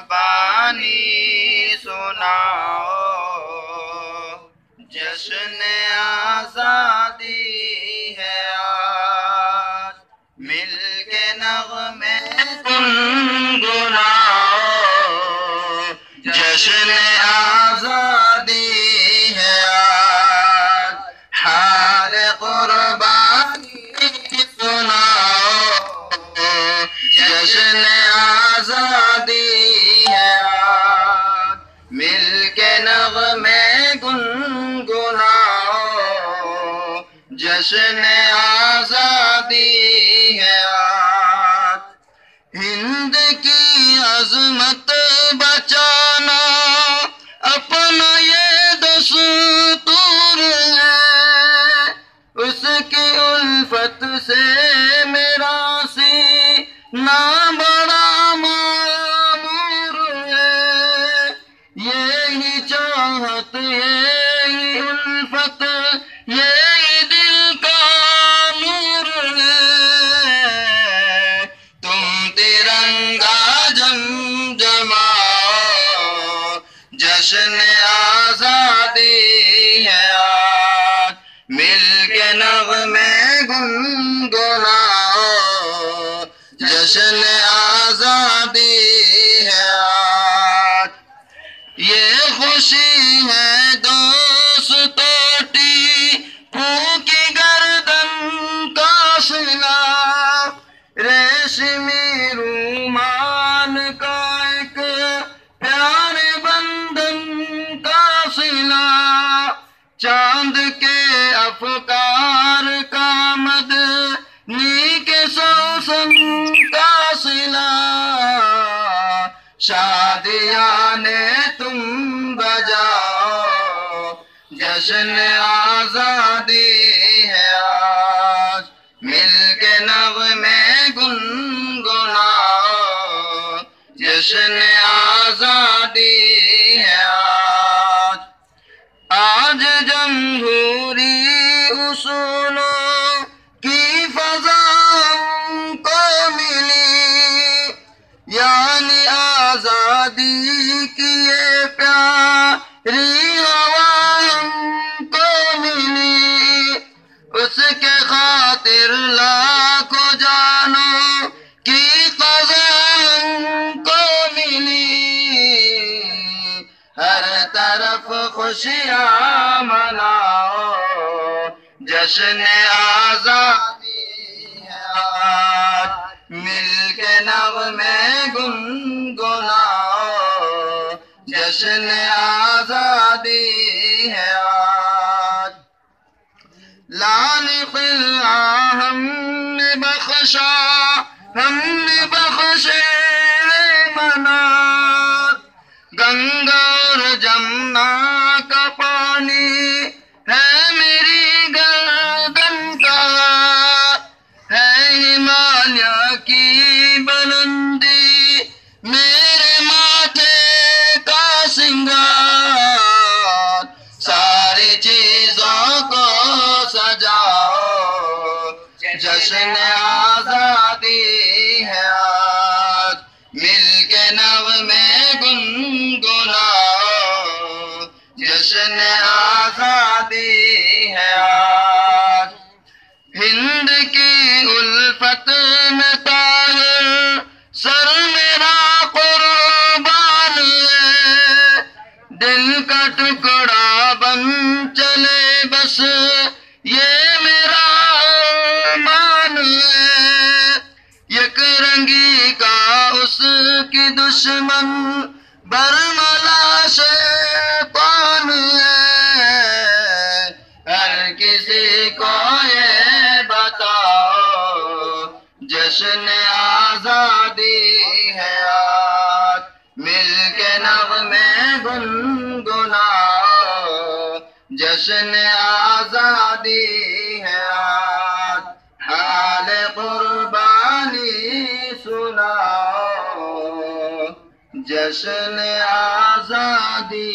बानी सुनाओ, जश्न आजादी है आज, मिल के नग़मे गुनगुनाओ, जश्न आजादी है आज, हाल कुर्बानी सुनाओ, जश्न आजादी है आज, मिल के नग़मे गुनगुनाओ, जश्न आजादी है आज। हिंद की अज़मत बचाना अपना ये दस्तूर है, उसकी उल्फत से मेरा सीना बड़ा मामूर है, यही चाहत यही उल्फत यही दिल का नूर है, तुम तिरंगा जमाओ, जश्न आजादी है आज, मिल के नग़मे गुनगुनाओ, जश्न आजादी है आज। ये खुशी है दोस्तों टीपू की गर्दन का सिला, रेशमी रूमाल का एक प्यारे बंधन का सिला, चांद के अफकार का मदनी के सौसन का सिला, शादियाने तुम बजाओ, जश्न आजादी है आज, मिल के नग़मे गुनगुनाओ, जश्न आजादी है आज। आज जमहूरी उसूलों की फ़ज़ा हमको मिली, यानी आजादी की ये प्यारी हवा हमको मिली, उसके खातिर लाखों जानों की क़ज़ा हमको मिली, हर तरफ खुशियाँ मनाओ, जश्न आजादी है आज, मिल के नग़मे गुनगुनाओ, जश्न आजादी है आज। लाल क़िला हमने बख्शा, हमने बख्शे मनार, गंगा और जमुना का पानी है मेरी गर्दन का, है हिमालय की बुलंदी मेरे माथे का सिंगार, सारी चीजों को सजाओ, जश्न आजादी है आज, मिल के नग़मे गुनगुनाओ, जश्न आजादी है आज। हिंद की उल्फत में ताहिर सर मेरा कुर्बान है, दिल का टुकड़ा बन चले बस ये मेरा मान है, एक रंगी का उसकी दुश्मन बरमला शैतान है, हर किसी को ये बताओ, जश्न आजादी है आज, मिल के नग़मे गुनगुनाओ, जश्न आजादी है आज, हाल कुर्बानी सुनाओ, जश्न आजादी